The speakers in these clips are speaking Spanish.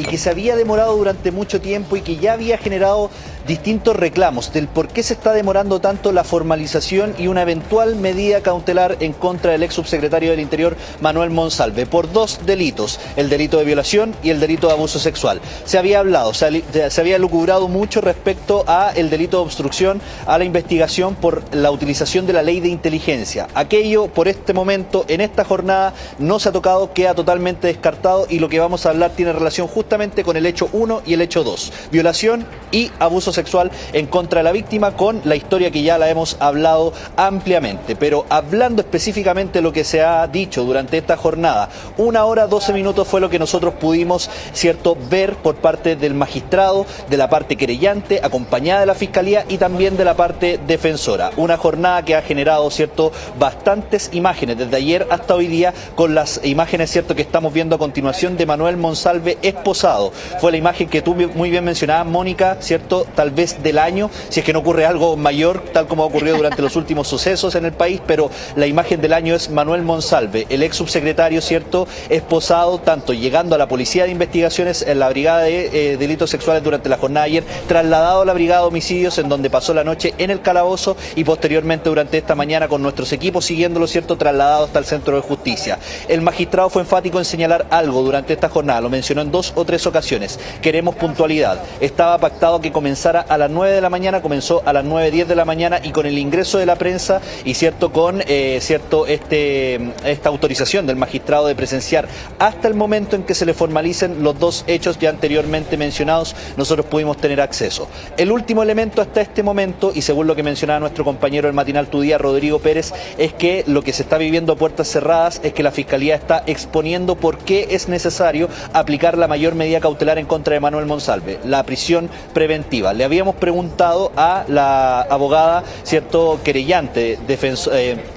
y que se había demorado durante mucho tiempo y que ya había generado distintos reclamos del por qué se está demorando tanto la formalización y una eventual medida cautelar en contra del ex subsecretario del Interior, Manuel Monsalve, por dos delitos, el delito de violación y el delito de abuso sexual. Se había hablado, se había lucubrado mucho respecto a el delito de obstrucción a la investigación por la utilización de la ley de inteligencia. Aquello, por este momento, en esta jornada, no se ha tocado, queda totalmente descartado, y lo que vamos a hablar tiene relación justamente con el hecho 1 y el hecho 2, violación y abuso sexual en contra de la víctima, con la historia que ya la hemos hablado ampliamente. Pero hablando específicamente de lo que se ha dicho durante esta jornada, 1 hora 12 minutos fue lo que nosotros pudimos, cierto, ver por parte del magistrado, de la parte querellante, acompañada de la Fiscalía y también de la parte defensora. Una jornada que ha generado, cierto, bastantes imágenes desde ayer hasta hoy día, con las imágenes, cierto, que estamos viendo a continuación de Manuel Monsalve esposado. Fue la imagen que tú muy bien mencionabas, Mónica, cierto, tal vez del año, si es que no ocurre algo mayor, tal como ha ocurrido durante los últimos sucesos en el país, pero la imagen del año es Manuel Monsalve, el ex subsecretario, cierto, esposado, tanto llegando a la Policía de Investigaciones en la Brigada de Delitos Sexuales durante la jornada de ayer, trasladado a la Brigada de Homicidios, en donde pasó la noche en el calabozo, y posteriormente durante esta mañana con nuestros equipos siguiéndolo, cierto, trasladado hasta el Centro de Justicia. El magistrado fue enfático en señalar algo durante esta jornada, lo mencionó en 2 o 3 ocasiones: queremos puntualidad. Estaba pactado que comenzara a las 9 de la mañana, comenzó a las 9:10 de la mañana, y con el ingreso de la prensa y, cierto, con esta autorización del magistrado de presenciar hasta el momento en que se le formalicen los 2 hechos ya anteriormente mencionados, nosotros pudimos tener acceso. El último elemento hasta este momento, y según lo que mencionaba nuestro compañero del matinal Tu Día, Rodrigo Pérez, es que lo que se está viviendo a puertas cerradas es que la Fiscalía está exponiendo por qué es necesario aplicar la mayor medida cautelar en contra de Manuel Monsalve, la prisión preventiva. Le habíamos preguntado a la abogada, cierto, querellante,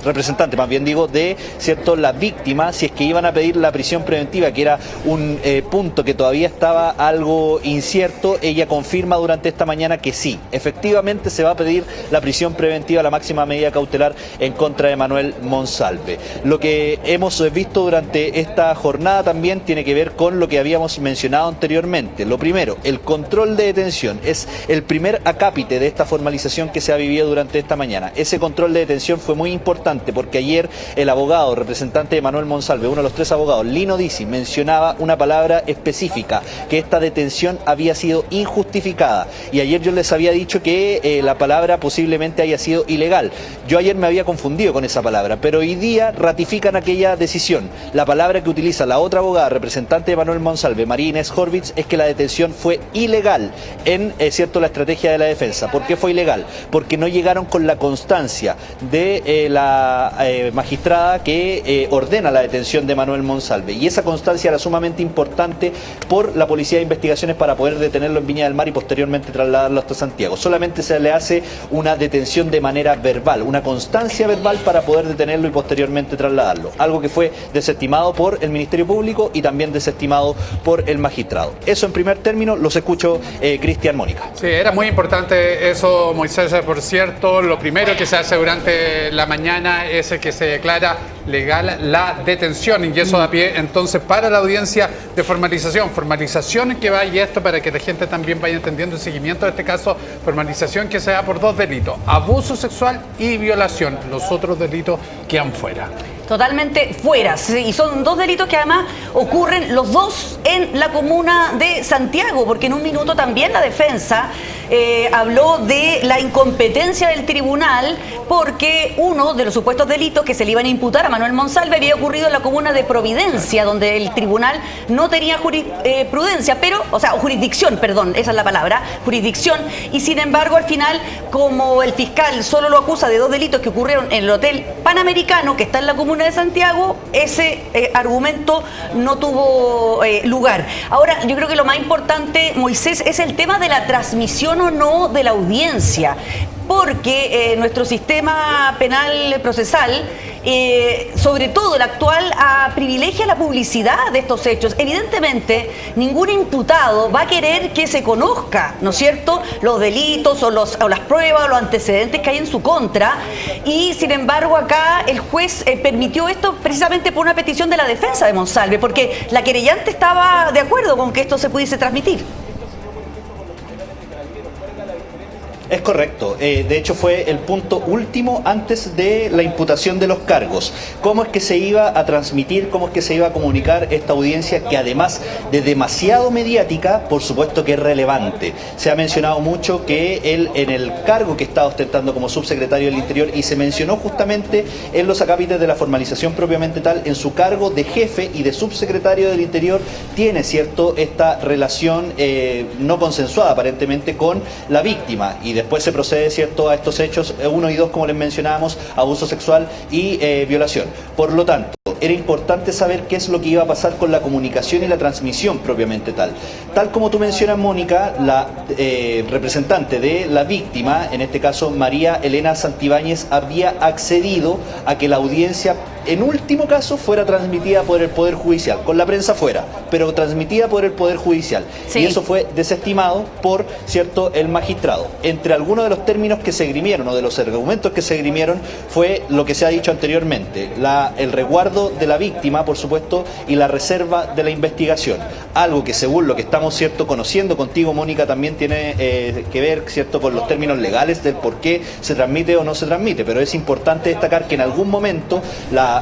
representante más bien digo, de, cierto, la víctima, si es que iban a pedir la prisión preventiva, que era un punto que todavía estaba algo incierto. Ella confirma durante esta mañana que sí, efectivamente se va a pedir la prisión preventiva, la máxima medida cautelar en contra de Manuel Monsalve. Lo que hemos visto durante esta jornada también tiene que ver con lo que habíamos mencionado anteriormente. Lo primero, el control de detención es el primer acápite de esta formalización que se ha vivido durante esta mañana. Ese control de detención fue muy importante porque ayer el abogado representante de Manuel Monsalve, uno de los 3 abogados, Lino Dizzi, mencionaba una palabra específica, que esta detención había sido injustificada, y ayer yo les había dicho que la palabra posiblemente haya sido ilegal. Yo ayer me había confundido con esa palabra, pero hoy día ratifican aquella decisión. La palabra que utiliza la otra abogada representante de Manuel Monsalve, María Inés Horvitz, es que la detención fue ilegal en, cierto, la estrategia de la defensa. ¿Por qué fue ilegal? Porque no llegaron con la constancia de la magistrada que ordena la detención de Manuel Monsalve, y esa constancia era sumamente importante por la Policía de Investigaciones para poder detenerlo en Viña del Mar y posteriormente trasladarlo hasta Santiago. Solamente se le hace una detención de manera verbal, una constancia verbal para poder detenerlo y posteriormente trasladarlo, algo que fue desestimado por el Ministerio Público y también desestimado por el magistrado. Eso en primer término. Los escucho, Cristian, Mónica. Sí, era muy importante eso, Moisés. Por cierto, lo primero que se hace durante la mañana es que se declara legal la detención, y eso da pie entonces para la audiencia de formalización que va, y esto para que la gente también vaya entendiendo el seguimiento de este caso, formalización que se da por 2 delitos: abuso sexual y violación. Los otros delitos quedan fuera. Totalmente fuera, y son 2 delitos que además ocurren los 2 en la comuna de Santiago, porque en un minuto también la defensa habló de la incompetencia del tribunal, porque uno de los supuestos delitos que se le iban a imputar a Manuel Monsalve había ocurrido en la comuna de Providencia, donde el tribunal no tenía jurisdicción, perdón, esa es la palabra, jurisdicción, y sin embargo al final, como el fiscal solo lo acusa de 2 delitos que ocurrieron en el Hotel Panamericano, que está en la comuna de Santiago, ese argumento no tuvo lugar. Ahora, yo creo que lo más importante, Moisés, es el tema de la transmisión resolución o no de la audiencia, porque nuestro sistema penal procesal, sobre todo el actual, privilegia la publicidad de estos hechos. Evidentemente, ningún imputado va a querer que se conozca, ¿no es cierto?, los delitos o las pruebas o los antecedentes que hay en su contra, y sin embargo acá el juez permitió esto precisamente por una petición de la defensa de Monsalve, porque la querellante estaba de acuerdo con que esto se pudiese transmitir. Es correcto. De hecho, fue el punto último antes de la imputación de los cargos. ¿Cómo es que se iba a transmitir, cómo es que se iba a comunicar esta audiencia que, además de demasiado mediática, por supuesto que es relevante? Se ha mencionado mucho que él, en el cargo que está ostentando como subsecretario del Interior, y se mencionó justamente en los acápites de la formalización propiamente tal, en su cargo de jefe y de subsecretario del Interior, tiene, ¿cierto?, esta relación no consensuada aparentemente con la víctima, y después se procede, ¿cierto?, a estos hechos 1 y 2, como les mencionábamos, abuso sexual y violación. Por lo tanto, era importante saber qué es lo que iba a pasar con la comunicación y la transmisión propiamente tal. Tal como tú mencionas, Mónica, la representante de la víctima, en este caso María Elena Santibáñez, había accedido a que la audiencia, en último caso, fuera transmitida por el Poder Judicial, con la prensa fuera, pero transmitida por el Poder Judicial. Sí. Y eso fue desestimado por, ¿cierto?, el magistrado. Entre algunos de los términos que se esgrimieron, o de los argumentos que se esgrimieron, fue lo que se ha dicho anteriormente, el resguardo de la víctima, por supuesto, y la reserva de la investigación. Algo que, según lo que estamos, ¿cierto?, conociendo contigo, Mónica, también tiene que ver, ¿cierto?, con los términos legales del por qué se transmite o no se transmite, pero es importante destacar que en algún momento la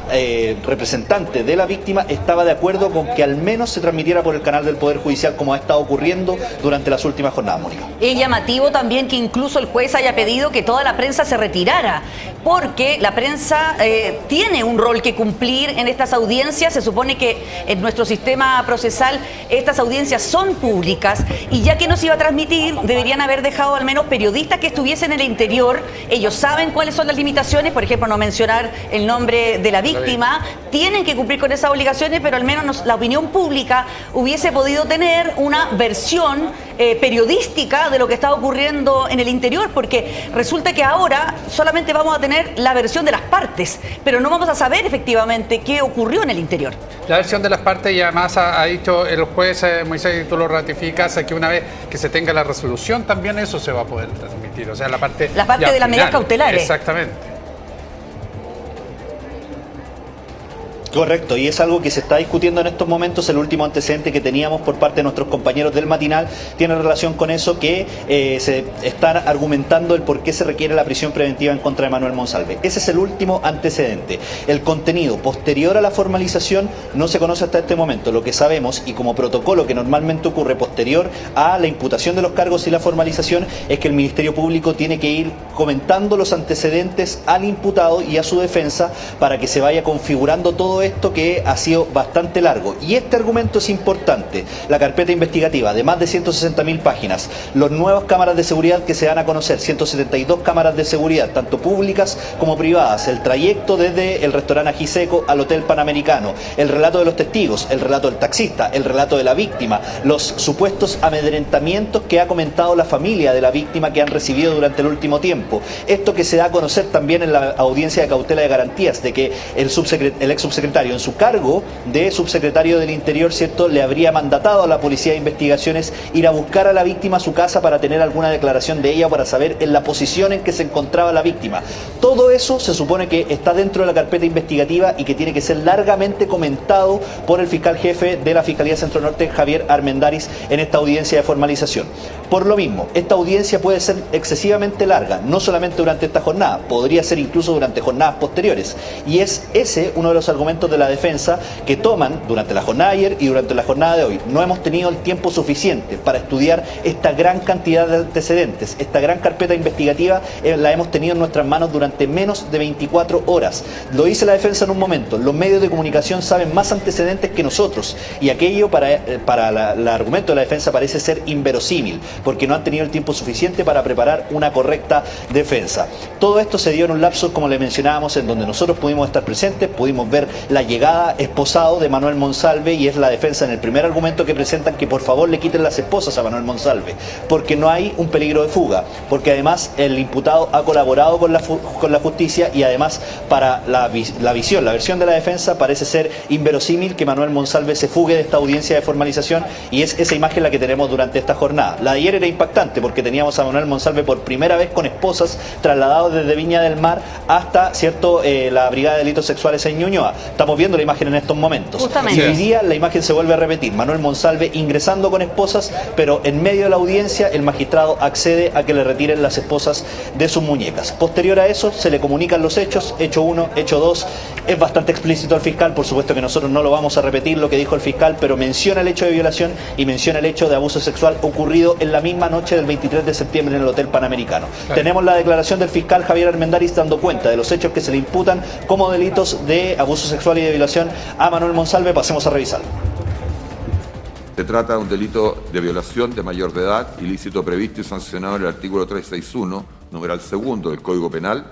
representante de la víctima estaba de acuerdo con que al menos se transmitiera por el canal del Poder Judicial, como ha estado ocurriendo durante las últimas jornadas, Mónica. Es llamativo también que incluso el juez haya pedido que toda la prensa se retirara, porque la prensa tiene un rol que cumplir en estas audiencias. Se supone que en nuestro sistema procesal estas audiencias son públicas, y ya que no se iba a transmitir, deberían haber dejado al menos periodistas que estuviesen en el interior. Ellos saben cuáles son las limitaciones, por ejemplo, no mencionar el nombre de la víctima, tienen que cumplir con esas obligaciones, pero al menos la opinión pública hubiese podido tener una versión periodística de lo que está ocurriendo en el interior, porque resulta que ahora solamente vamos a tener la versión de las partes, pero no vamos a saber efectivamente qué ocurrió en el interior. La versión de las partes, y además ha dicho el juez Moisés, y tú lo ratificas, que una vez que se tenga la resolución también eso se va a poder transmitir, o sea, la parte de las medidas cautelares. Exactamente. Correcto, y es algo que se está discutiendo en estos momentos. El último antecedente que teníamos por parte de nuestros compañeros del matinal tiene relación con eso, que se están argumentando el por qué se requiere la prisión preventiva en contra de Manuel Monsalve. Ese es el último antecedente. El contenido posterior a la formalización no se conoce hasta este momento. Lo que sabemos, y como protocolo que normalmente ocurre posterior a la imputación de los cargos y la formalización, es que el Ministerio Público tiene que ir comentando los antecedentes al imputado y a su defensa para que se vaya configurando todo esto, que ha sido bastante largo. Y este argumento es importante: la carpeta investigativa de más de 160.000 páginas, los nuevas cámaras de seguridad que se dan a conocer, 172 cámaras de seguridad, tanto públicas como privadas, el trayecto desde el restaurante Ajiseco al Hotel Panamericano, el relato de los testigos, el relato del taxista, el relato de la víctima, los supuestos amedrentamientos que ha comentado la familia de la víctima que han recibido durante el último tiempo. Esto que se da a conocer también en la audiencia de cautela de garantías, de que el ex subsecretario, en su cargo de subsecretario del Interior, ¿cierto?, le habría mandatado a la Policía de Investigaciones ir a buscar a la víctima a su casa para tener alguna declaración de ella o para saber en la posición en que se encontraba la víctima. Todo eso se supone que está dentro de la carpeta investigativa y que tiene que ser largamente comentado por el fiscal jefe de la Fiscalía Centro Norte, Javier Armendáriz, en esta audiencia de formalización. Por lo mismo, esta audiencia puede ser excesivamente larga, no solamente durante esta jornada, podría ser incluso durante jornadas posteriores, y es ese uno de los argumentos de la defensa que toman durante la jornada de ayer y durante la jornada de hoy. No hemos tenido el tiempo suficiente para estudiar esta gran cantidad de antecedentes. Esta gran carpeta investigativa la hemos tenido en nuestras manos durante menos de 24 horas. Lo dice la defensa en un momento: los medios de comunicación saben más antecedentes que nosotros, y aquello para el argumento de la defensa parece ser inverosímil, porque no han tenido el tiempo suficiente para preparar una correcta defensa. Todo esto se dio en un lapso, como le mencionábamos, en donde nosotros pudimos estar presentes, pudimos ver la llegada esposado de Manuel Monsalve, y es la defensa en el primer argumento que presentan que por favor le quiten las esposas a Manuel Monsalve, porque no hay un peligro de fuga, porque además el imputado ha colaborado con la justicia, y además para la versión de la defensa parece ser inverosímil que Manuel Monsalve se fugue de esta audiencia de formalización, y es esa imagen la que tenemos durante esta jornada. La de ayer era impactante porque teníamos a Manuel Monsalve por primera vez con esposas, trasladado desde Viña del Mar hasta, ¿cierto?, la Brigada de Delitos Sexuales en Ñuñoa. Estamos viendo la imagen en estos momentos. Justamente. Y hoy día la imagen se vuelve a repetir. Manuel Monsalve ingresando con esposas, pero en medio de la audiencia el magistrado accede a que le retiren las esposas de sus muñecas. Posterior a eso se le comunican los hechos, hecho 1, hecho 2. Es bastante explícito el fiscal, por supuesto que nosotros no lo vamos a repetir lo que dijo el fiscal, pero menciona el hecho de violación y menciona el hecho de abuso sexual ocurrido en la misma noche del 23 de septiembre en el Hotel Panamericano. Claro. Tenemos la declaración del fiscal Javier Armendáriz dando cuenta de los hechos que se le imputan como delitos de abuso sexual y de violación a Manuel Monsalve. Pasemos a revisarlo. Se trata de un delito de violación de mayor de edad, ilícito previsto y sancionado en el artículo 361, numeral segundo del Código Penal,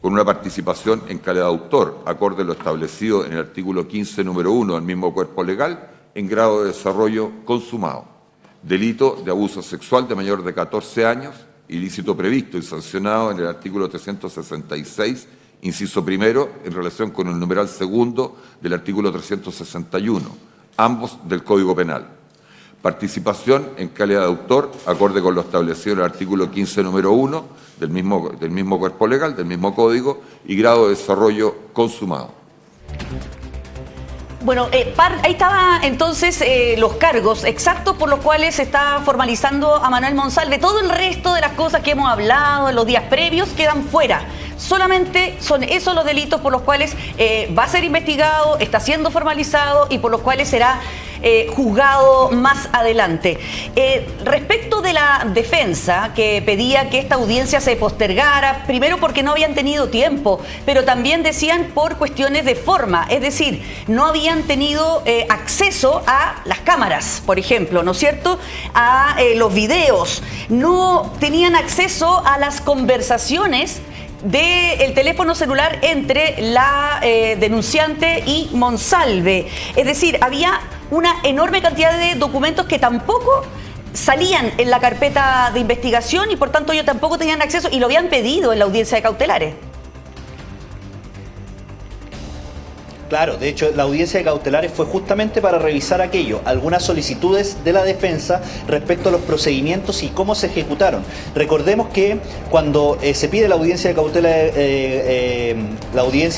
con una participación en calidad de autor, acorde a lo establecido en el artículo 15, número 1 del mismo cuerpo legal, en grado de desarrollo consumado. Delito de abuso sexual de mayor de 14 años, ilícito previsto y sancionado en el artículo 366, inciso primero, en relación con el numeral segundo del artículo 361, ambos del Código Penal. Participación en calidad de autor, acorde con lo establecido en el artículo 15, número 1 del mismo cuerpo legal, del mismo código, y grado de desarrollo consumado. Bueno, ahí estaban entonces los cargos exactos por los cuales se está formalizando a Manuel Monsalve. Todo el resto de las cosas que hemos hablado en los días previos quedan fuera. Solamente son esos los delitos por los cuales va a ser investigado, está siendo formalizado y por los cuales será juzgado más adelante. Respecto de la defensa que pedía que esta audiencia se postergara, primero porque no habían tenido tiempo, pero también decían por cuestiones de forma, es decir, no habían tenido acceso a las cámaras, por ejemplo, ¿no es cierto?, a los videos, no tenían acceso a las conversaciones del teléfono celular entre la denunciante y Monsalve. Es decir, había una enorme cantidad de documentos que tampoco salían en la carpeta de investigación y por tanto ellos tampoco tenían acceso y lo habían pedido en la audiencia de cautelares. Claro, de hecho la audiencia de cautelares fue justamente para revisar aquello, algunas solicitudes de la defensa respecto a los procedimientos y cómo se ejecutaron. Recordemos que cuando se pide la audiencia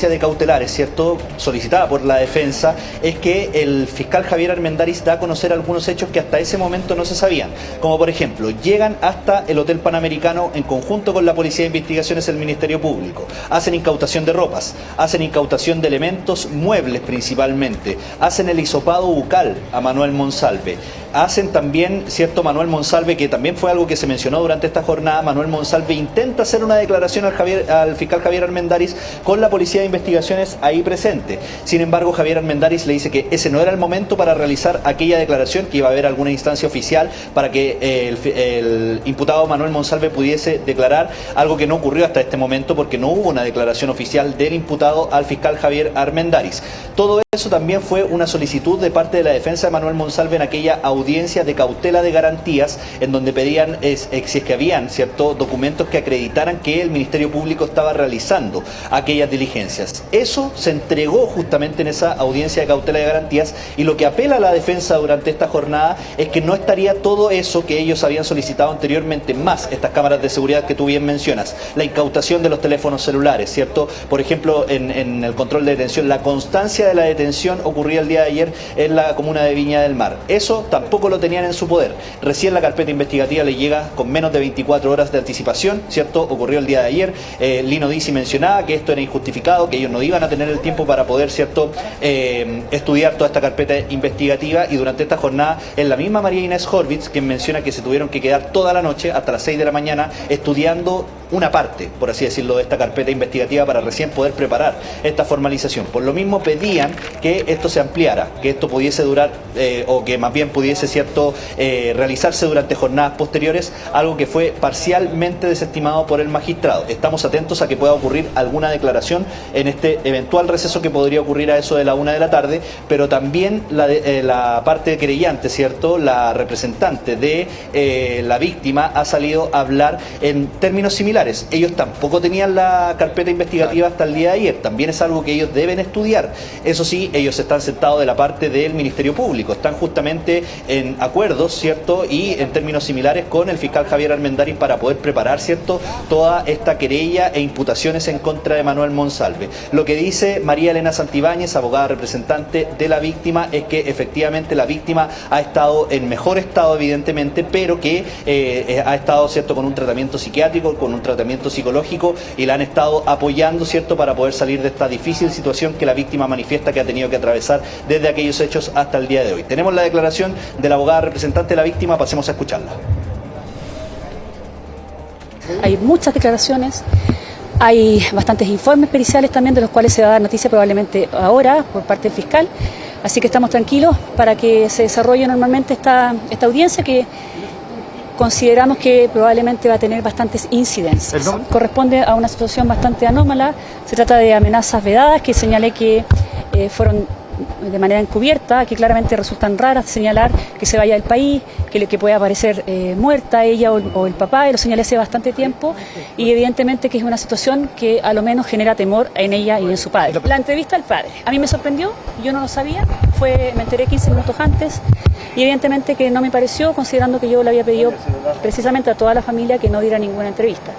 de cautelares, ¿cierto?, solicitada por la defensa, es que el fiscal Javier Armendáriz da a conocer algunos hechos que hasta ese momento no se sabían, como por ejemplo, llegan hasta el Hotel Panamericano en conjunto con la Policía de Investigaciones del Ministerio Público, hacen incautación de ropas, hacen incautación de elementos muebles principalmente, hacen el hisopado bucal a Manuel Monsalve, hacen también, cierto, Manuel Monsalve, que también fue algo que se mencionó durante esta jornada, Manuel Monsalve intenta hacer una declaración al fiscal Javier Armendáriz con la Policía de Investigaciones ahí presente. Sin embargo, Javier Armendáriz le dice que ese no era el momento para realizar aquella declaración, que iba a haber alguna instancia oficial para que el imputado Manuel Monsalve pudiese declarar, algo que no ocurrió hasta este momento porque no hubo una declaración oficial del imputado al fiscal Javier Armendáriz. Todo eso también fue una solicitud de parte de la defensa de Manuel Monsalve en aquella audiencia de cautela de garantías, en donde pedían si es que habían, ¿cierto?, documentos que acreditaran que el Ministerio Público estaba realizando aquellas diligencias. Eso se entregó justamente en esa audiencia de cautela de garantías, y lo que apela a la defensa durante esta jornada es que no estaría todo eso que ellos habían solicitado anteriormente, más estas cámaras de seguridad que tú bien mencionas, la incautación de los teléfonos celulares, ¿cierto? Por ejemplo, en el control de detención, la constancia de la detención ocurría el día de ayer en la comuna de Viña del Mar. Eso tampoco lo tenían en su poder. Recién la carpeta investigativa le llega con menos de 24 horas de anticipación, ¿cierto? Ocurrió el día de ayer. Lino Dizzi mencionaba que esto era injustificado, que ellos no iban a tener el tiempo para poder, ¿cierto?, estudiar toda esta carpeta investigativa, y durante esta jornada es la misma María Inés Horvitz quien menciona que se tuvieron que quedar toda la noche, hasta las 6 de la mañana, estudiando una parte, por así decirlo, de esta carpeta investigativa para recién poder preparar esta formalización. Por lo mismo pedían que esto se ampliara, que esto pudiese durar o que más bien pudiese, ¿cierto?, realizarse durante jornadas posteriores, algo que fue parcialmente desestimado por el magistrado. Estamos atentos a que pueda ocurrir alguna declaración en este eventual receso que podría ocurrir a eso de la 1 de la tarde, pero también la parte querellante, ¿cierto?, la representante de la víctima ha salido a hablar en términos similares. Ellos tampoco tenían la carpeta investigativa hasta el día de ayer, también es algo que ellos deben estudiar. Eso sí, ellos están sentados de la parte del Ministerio Público, están justamente en acuerdos, ¿cierto?, y en términos similares con el fiscal Javier Armendáriz para poder preparar, ¿cierto?, toda esta querella e imputaciones en contra de Manuel Monsalve. Lo que dice María Elena Santibáñez, abogada representante de la víctima, es que efectivamente la víctima ha estado en mejor estado, evidentemente, pero que ha estado, ¿cierto?, con un tratamiento psiquiátrico, con un tratamiento psicológico, y la han estado apoyando, ¿cierto?, para poder salir de esta difícil situación que la víctima manifiesta que ha tenido que atravesar desde aquellos hechos hasta el día de hoy. Tenemos la declaración de la abogada representante de la víctima, pasemos a escucharla. Hay muchas declaraciones, hay bastantes informes periciales también, de los cuales se va a dar noticia probablemente ahora por parte del fiscal, así que estamos tranquilos para que se desarrolle normalmente esta audiencia, que consideramos que probablemente va a tener bastantes incidencias. Corresponde a una situación bastante anómala, se trata de amenazas vedadas que señalé que fueron de manera encubierta, que claramente resultan raras, señalar que se vaya del país, que pueda aparecer muerta ella o el papá, y lo señalé hace bastante tiempo, y evidentemente que es una situación que a lo menos genera temor en ella y en su padre. La entrevista al padre, a mí me sorprendió, yo no lo sabía, me enteré 15 minutos antes, y evidentemente que no me pareció, considerando que yo le había pedido precisamente a toda la familia que no diera ninguna entrevista.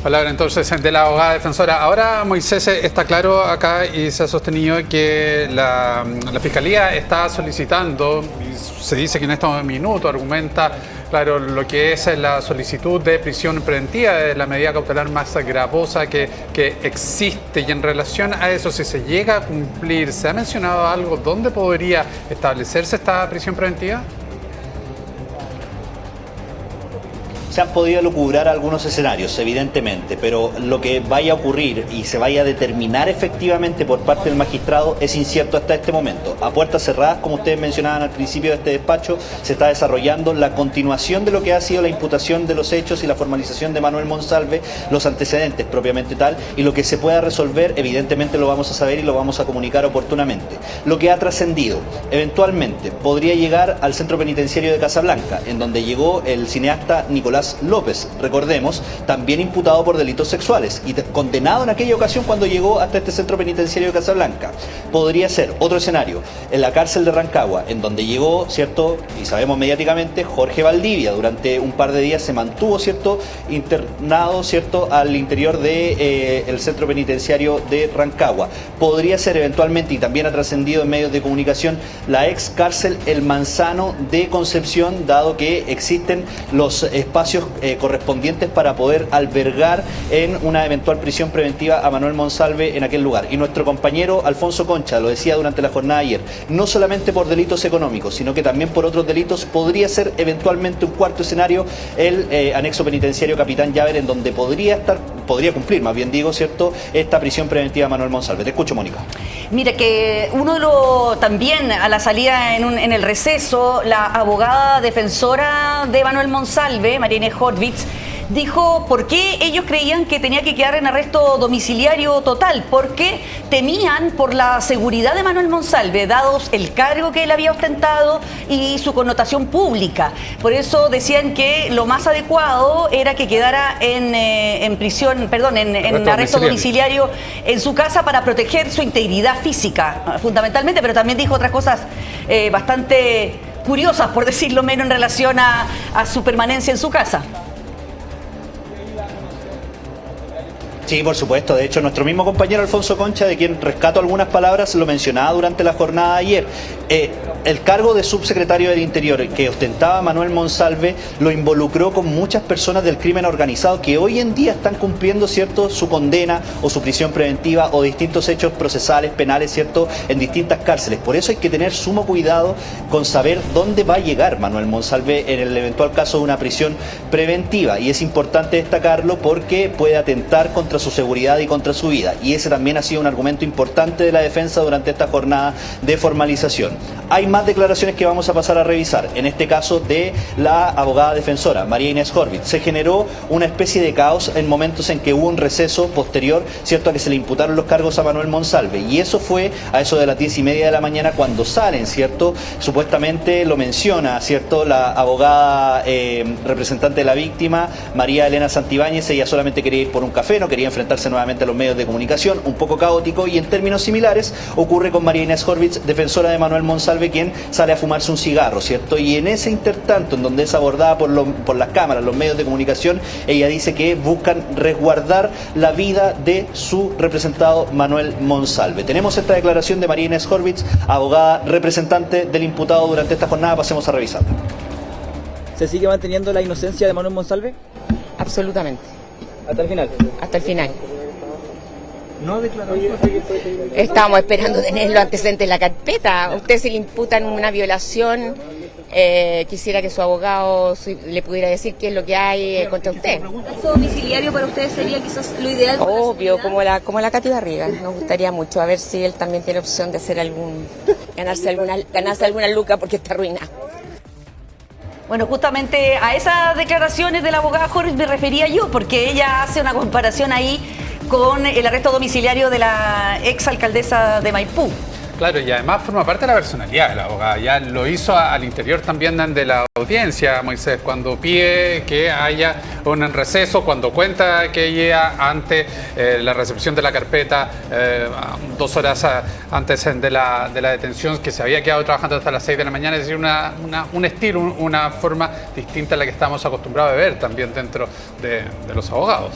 Palabra entonces de la abogada defensora. Ahora, Moisés, está claro acá y se ha sostenido que la Fiscalía está solicitando, y se dice que en estos minutos argumenta, claro, lo que es la solicitud de prisión preventiva, de la medida cautelar más gravosa que existe. Y en relación a eso, si se llega a cumplir, ¿se ha mencionado algo? ¿Dónde podría establecerse esta prisión preventiva? Se han podido lucubrar algunos escenarios, evidentemente, pero lo que vaya a ocurrir y se vaya a determinar efectivamente por parte del magistrado es incierto hasta este momento. A puertas cerradas, como ustedes mencionaban al principio de este despacho, se está desarrollando la continuación de lo que ha sido la imputación de los hechos y la formalización de Manuel Monsalve, los antecedentes propiamente tal, y lo que se pueda resolver, evidentemente lo vamos a saber y lo vamos a comunicar oportunamente. Lo que ha trascendido, eventualmente, podría llegar al centro penitenciario de Casablanca, en donde llegó el cineasta Nicolás López, recordemos, también imputado por delitos sexuales y condenado en aquella ocasión cuando llegó hasta este centro penitenciario de Casablanca. Podría ser otro escenario en la cárcel de Rancagua, en donde llegó, ¿cierto?, y sabemos mediáticamente, Jorge Valdivia. Durante un par de días se mantuvo, ¿cierto?, internado, ¿cierto?, al interior del centro penitenciario de Rancagua. Podría ser eventualmente, y también ha trascendido en medios de comunicación, la ex cárcel El Manzano de Concepción, dado que existen los espacios correspondientes para poder albergar en una eventual prisión preventiva a Manuel Monsalve en aquel lugar. Y nuestro compañero Alfonso Concha lo decía durante la jornada de ayer, no solamente por delitos económicos, sino que también por otros delitos podría ser eventualmente un cuarto escenario el anexo penitenciario Capitán Llaver, en donde podría cumplir, más bien digo, ¿cierto?, esta prisión preventiva a Manuel Monsalve. Te escucho, Mónica. Mira, que también a la salida en el receso, la abogada defensora de Manuel Monsalve, Marina Horvitz, dijo por qué ellos creían que tenía que quedar en arresto domiciliario total, porque temían por la seguridad de Manuel Monsalve, dados el cargo que él había ostentado y su connotación pública. Por eso decían que lo más adecuado era que quedara en arresto domiciliario en su casa para proteger su integridad física, fundamentalmente, pero también dijo otras cosas bastante curiosas, por decirlo menos, en relación a su permanencia en su casa. Sí, por supuesto. De hecho, nuestro mismo compañero Alfonso Concha, de quien rescato algunas palabras, lo mencionaba durante la jornada de ayer. El cargo de subsecretario del Interior que ostentaba Manuel Monsalve lo involucró con muchas personas del crimen organizado que hoy en día están cumpliendo, ¿cierto?, su condena o su prisión preventiva o distintos hechos procesales, penales, ¿cierto?, en distintas cárceles. Por eso hay que tener sumo cuidado con saber dónde va a llegar Manuel Monsalve en el eventual caso de una prisión preventiva. Y es importante destacarlo porque puede atentar contra su seguridad y contra su vida. Y ese también ha sido un argumento importante de la defensa durante esta jornada de formalización. Hay más declaraciones que vamos a pasar a revisar, en este caso de la abogada defensora, María Inés Horvitz. Se generó una especie de caos en momentos en que hubo un receso posterior, ¿cierto?, a que se le imputaron los cargos a Manuel Monsalve, y eso fue a eso de las 10:30 de la mañana cuando salen, ¿cierto? Supuestamente lo menciona, ¿cierto?, la abogada representante de la víctima, María Elena Santibáñez. Ella solamente quería ir por un café, no quería enfrentarse nuevamente a los medios de comunicación, un poco caótico, y en términos similares ocurre con María Inés Horvitz, defensora de Manuel Monsalve, quien sale a fumarse un cigarro, ¿cierto? Y en ese intertanto, en donde es abordada por las cámaras, los medios de comunicación, ella dice que buscan resguardar la vida de su representado Manuel Monsalve. Tenemos esta declaración de María Inés Horvitz, abogada representante del imputado durante esta jornada. Pasemos a revisarla. ¿Se sigue manteniendo la inocencia de Manuel Monsalve? Absolutamente. ¿Hasta el final? Hasta el final. ¿No declaró? Estamos esperando tener los antecedentes en la carpeta. A usted se le imputan una violación. Quisiera que su abogado le pudiera decir qué es lo que hay contra usted. ¿Esto domiciliario para ustedes sería quizás lo ideal? Obvio, como la Katy Barriga. Nos gustaría mucho. A ver si él también tiene opción de hacer ganarse alguna luca porque está arruinado. Bueno, justamente a esas declaraciones de la abogada Horvitz me refería yo, porque ella hace una comparación ahí con el arresto domiciliario de la exalcaldesa de Maipú. Claro, y además forma parte de la personalidad de la abogada. Ya lo hizo al interior también de la audiencia, Moisés, cuando pide que haya un receso, cuando cuenta que ella ante la recepción de la carpeta, 2 horas antes de la detención, que se había quedado trabajando hasta las 6 de la mañana, es decir, un estilo, una forma distinta a la que estamos acostumbrados a ver también dentro de los abogados.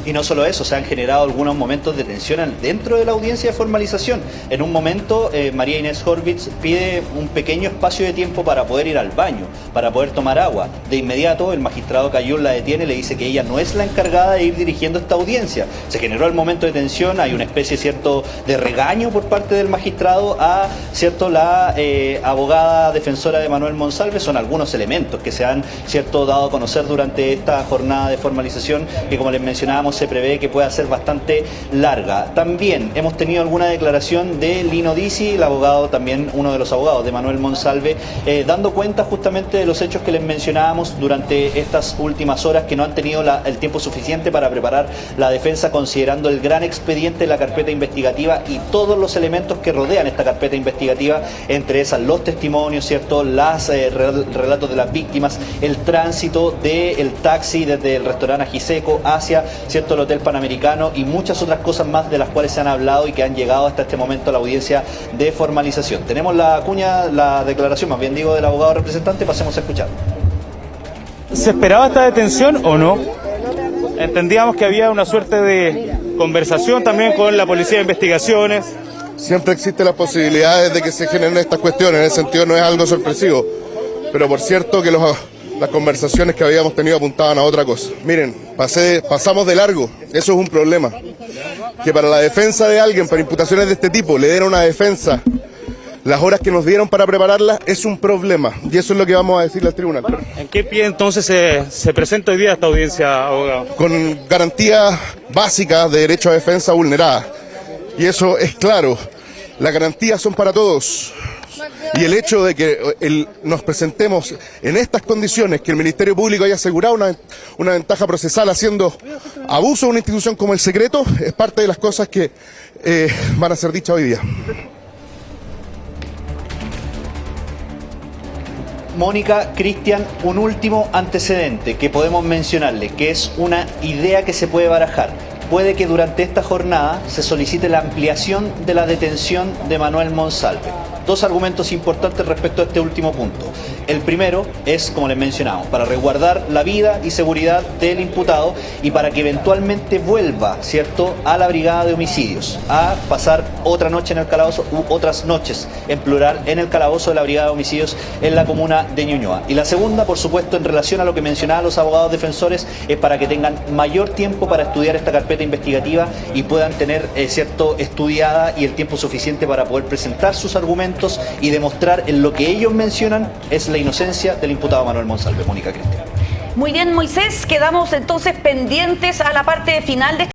Y no solo eso, se han generado algunos momentos de tensión dentro de la audiencia de formalización. En un momento, María Inés Horvitz pide un pequeño espacio de tiempo para poder ir al baño, para poder tomar agua. De inmediato, el magistrado Cayún la detiene y le dice que ella no es la encargada de ir dirigiendo esta audiencia. Se generó el momento de tensión, hay una especie, ¿cierto?, de regaño por parte del magistrado a, ¿cierto?, la abogada defensora de Manuel Monsalve. Son algunos elementos que se han, ¿cierto?, dado a conocer durante esta jornada de formalización, que, como les mencionábamos, se prevé que pueda ser bastante larga. También hemos tenido alguna declaración de Lino Dizzi, el abogado, también uno de los abogados de Manuel Monsalve, dando cuenta justamente de los hechos que les mencionábamos durante estas últimas horas, que no han tenido el tiempo suficiente para preparar la defensa, considerando el gran expediente de la carpeta investigativa y todos los elementos que rodean esta carpeta investigativa, entre esas los testimonios, ¿cierto?, los relatos de las víctimas, el tránsito del taxi desde el restaurante Ajiseco hacia, ¿cierto?, el Hotel Panamericano, y muchas otras cosas más de las cuales se han hablado y que han llegado hasta este momento a la audiencia de formalización. Tenemos la declaración, más bien digo, del abogado representante. Pasemos a escuchar. ¿Se esperaba esta detención o no? Entendíamos que había una suerte de conversación también con la Policía de Investigaciones. Siempre existe la posibilidad de que se generen estas cuestiones, en ese sentido no es algo sorpresivo, pero por cierto que las conversaciones que habíamos tenido apuntaban a otra cosa. Miren, pasamos de largo, eso es un problema. Que para la defensa de alguien, para imputaciones de este tipo, le den una defensa las horas que nos dieron para prepararla, es un problema. Y eso es lo que vamos a decirle al tribunal. ¿En qué pie entonces se presenta hoy día esta audiencia, abogado? Con garantías básicas de derecho a defensa vulneradas. Y eso es claro, las garantías son para todos. Y el hecho de que nos presentemos en estas condiciones, que el Ministerio Público haya asegurado una ventaja procesal haciendo abuso de una institución como el secreto, es parte de las cosas que van a ser dichas hoy día. Mónica, Cristian, un último antecedente que podemos mencionarle, que es una idea que se puede barajar. Puede que durante esta jornada se solicite la ampliación de la detención de Manuel Monsalve. dos argumentos importantes respecto a este último punto. El primero es, como les mencionamos, para resguardar la vida y seguridad del imputado y para que eventualmente vuelva, ¿cierto?, a la brigada de homicidios, a pasar otra noche en el calabozo u otras noches, en plural, en el calabozo de la brigada de homicidios en la comuna de Ñuñoa. Y la segunda, por supuesto, en relación a lo que mencionaban los abogados defensores, es para que tengan mayor tiempo para estudiar esta carpeta investigativa y puedan tener, ¿cierto?, estudiada y el tiempo suficiente para poder presentar sus argumentos y demostrar en lo que ellos mencionan es la inocencia del imputado Manuel Monsalve. Mónica Cristian. Muy bien, Moisés, quedamos entonces pendientes a la parte final de